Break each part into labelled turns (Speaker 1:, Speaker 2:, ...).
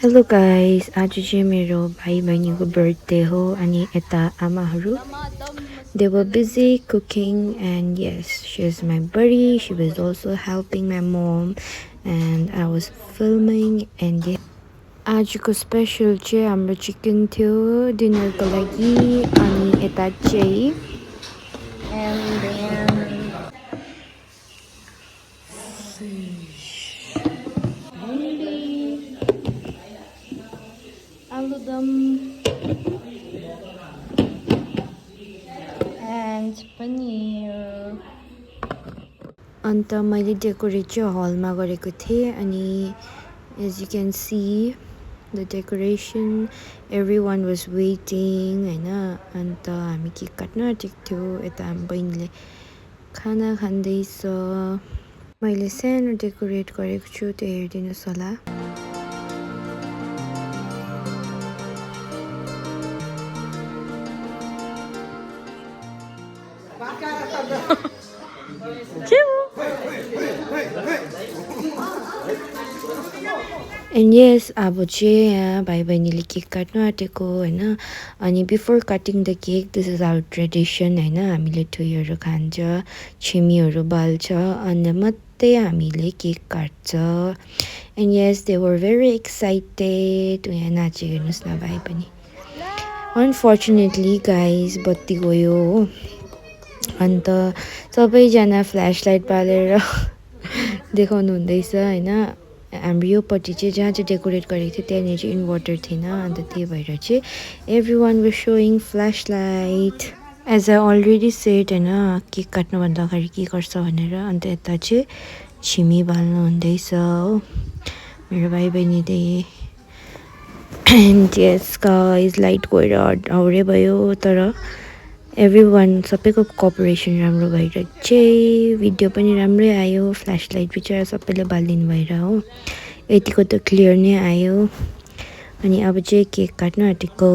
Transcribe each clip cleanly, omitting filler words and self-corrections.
Speaker 1: Hello guys, आज चाहिँ मेरो भाइ बहिनीको बर्थडे हो अनि यता आमाहरू they were busy cooking and yes, she is my buddy. She was also helping my mom and I was filming and आजको स्पेशल चाहिँ हाम्रो चिकन थियो डिनरको लागि अनि यता चाहिँ and then aludam and paneer. अन्त मैले डेकोरेट चाहिँ हलमा गरेको थिएँ अनि as you can see the decoration, everyone was waiting हैन अन्त हामी केक काट्न आँटेको थियो यता हाम्रो बहिनीले खाना खाँदैछ मैले सानो डेकोरेट गरेको छु त्यो हेरिदिनुस् होला And yes, अब चाहिँ यहाँ भाइ बहिनीले केक काट्नु आँटेको हैन अनि before cutting the cake this is our tradition हैन हामीले ठुईहरू खान्छ छिमीहरू बाल्छ अनि मात्रै हामीले केक काट्छ and yes they were very excited यहाँ नाचेको हेर्नुहोस् न भाइ पनि अनफर्चुनेटली गाइज बत्ती गयो हो अन्त सबैजना फ्ल्यास लाइट बालेर देखाउनु हुँदैछ हैन हाम्रो योपट्टि चाहिँ जहाँ चाहिँ डेकोरेट गरेको थियो त्यहाँनिर चाहिँ इन्भर्टर थिएन अन्त त्यही भएर चाहिँ every one was showing flash light as I already set होइन केक काट्नुभन्दा अगाडि के गर्छ भनेर अन्त यता चाहिँ छिमी बाल्नु हुँदैछ हो मेरो भाइ बहिनीले एन्ड यस गाइस लाइट गएर हाउरे भयो तर एभ्री वान सबैको कोअपरेसन राम्रो भएर चाहिँ भिडियो पनि राम्रै आयो फ्ल्यास लाइट बिचरा सबैले बालिदिनु भएर हो यतिको त क्लियर नै आयो अनि अब चाहिँ केक काट्न आँटेको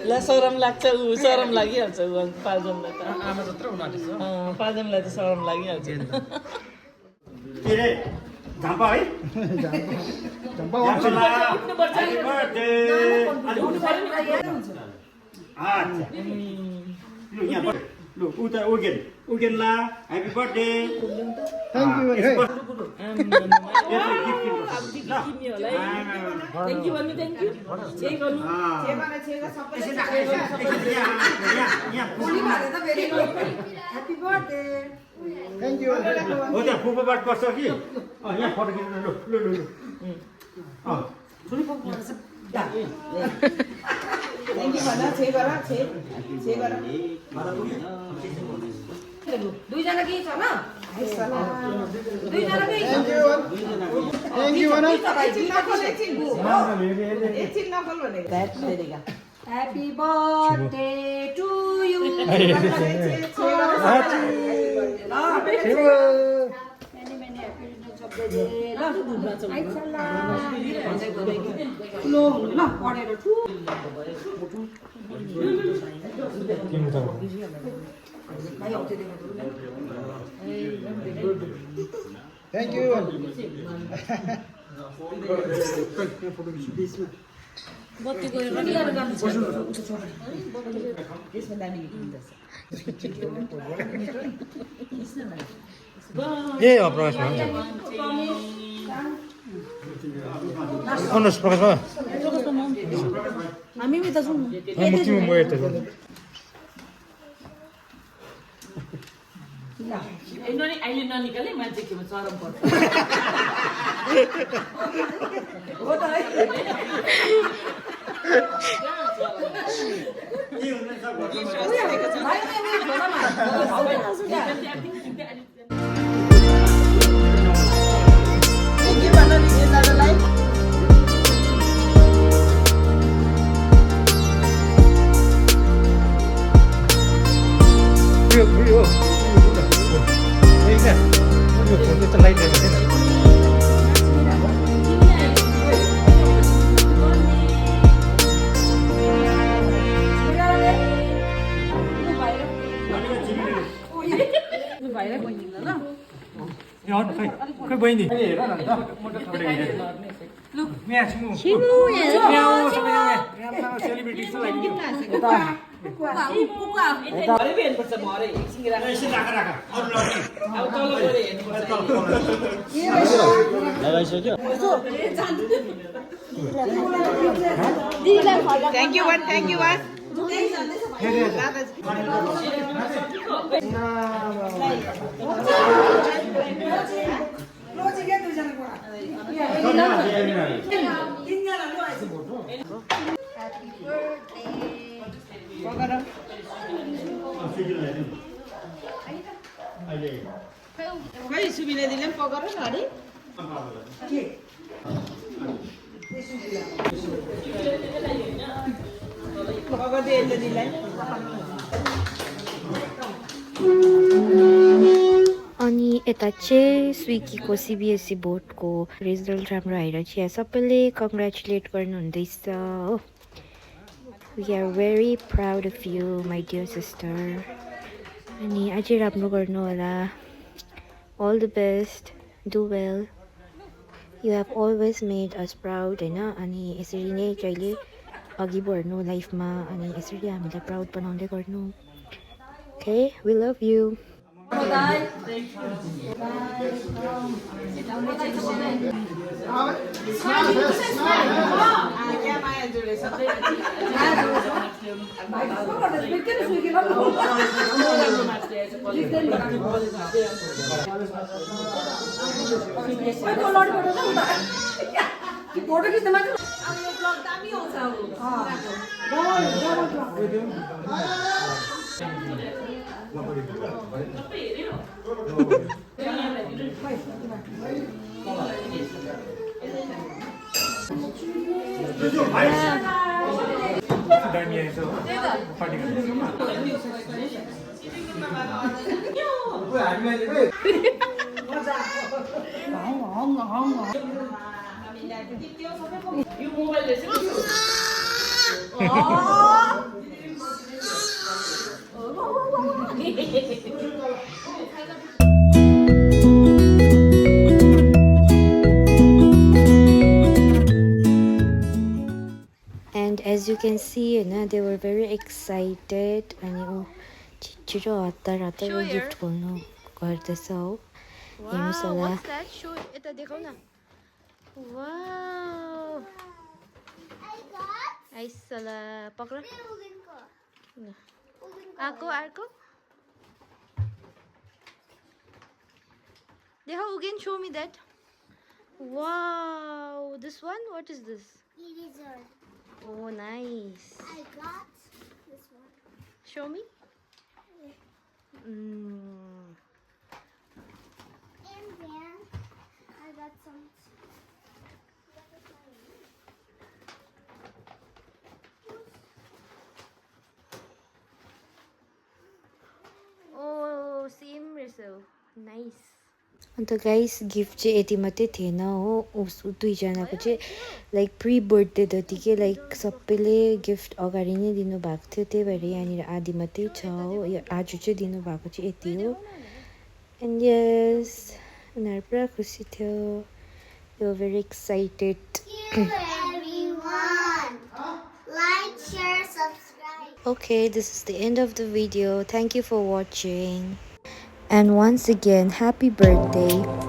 Speaker 2: ला सरम लाग्छ उ सरम लागिहाल्छ उ पाँचजनालाई त आमा जत्रो उनाटिस पाँचजनालाई त सरम लागिहाल्छ
Speaker 3: के रे झम्पा है झम्पा ह्यापी बर्थडे अलि उठ्नु पर्यो नि अच्छा लु यहाँ लु उता उगेन ला ह्यापी बर्थडे थ्यांक यू है यसले गिफ्ट दिनु ल
Speaker 2: थ्यांक यू भन्नु थ्यांक यू जे गर्नु
Speaker 3: छेगा सबैले यहाँ पुग्नु भने त very good happy birthday thank you हो त्यहाँ फुफाबाट पर्छ कि यहाँ फोटो खिच्नु लु लु लु थ्यांक यू भन छे गर दुईजना के छ ल दुईजना के थ्याङ्क यू भन
Speaker 4: Happy birthday to you. Many happy returns of the day.
Speaker 3: Thank you ए प्रकाश आउनुहोस् प्रकाश मुक्तिमा म यता
Speaker 2: अहिले ननिकाले मान्छे के भन्छ चरम पर्छ
Speaker 3: खै बहिनी हेर न सेलिब्रिटी जस्तो लाग्यो
Speaker 2: भरे पो हेर्नुपर्छ भरे एकछिन राख अब तल गएर हेर्नुपर्छ
Speaker 3: लगाइसक्यो
Speaker 2: थ्याङ्क यू वान खै सुबिना दिले पनि पकाएर न अरे पकाउँदै यसले दिलाई
Speaker 1: अनि यता चाहिँ स्विगीको सिबिएसई बोर्डको रिजल्ट राम्रो आएर चाहिँ यहाँ सबैले कङ्ग्रेचुलेट गर्नुहुँदैछ हो we are very proud of you my dear sister अनि अझै राम्रो गर्नु होला all the best do well you have always made us proud होइन अनि यसरी नै जहिले अघि बढ्नु लाइफमा अनि यसरी हामीलाई प्राउड बनाउँदै गर्नु okay we love you
Speaker 4: photo खिच्दा मात्र
Speaker 2: यो मोबाइलले चाहिँ
Speaker 1: And as you can see, you know, they were very excited. And छिटो हतार हतार गिफ्ट खोल्नु गर्दैछ हो हेर्नुहोस् होला यता देखाउ न वाउ आइसला पक्र आको अर्को देखाउ again show me that wow this one what is this
Speaker 5: Lizard.
Speaker 1: oh nice
Speaker 5: I got this one.
Speaker 1: show me
Speaker 5: And then I got some
Speaker 1: so nice. अन्त गाइस गिफ्ट चाहिँ यति मात्रै थिएन हो उस दुईजनाको चाहिँ लाइक प्री बर्थडे जतिकै लाइक सबैले गिफ्ट अगाडि नै दिनुभएको थियो त्यही भएर यहाँनिर आधी मात्रै छ हो यो आज चाहिँ दिनुभएको चाहिँ यति हो एन्ड यस उनीहरू पुरा खुसी थियो यो very excited
Speaker 5: Everyone, like, share, subscribe.
Speaker 1: Okay, this is the end of the video. Thank you for watching. And once again, happy birthday.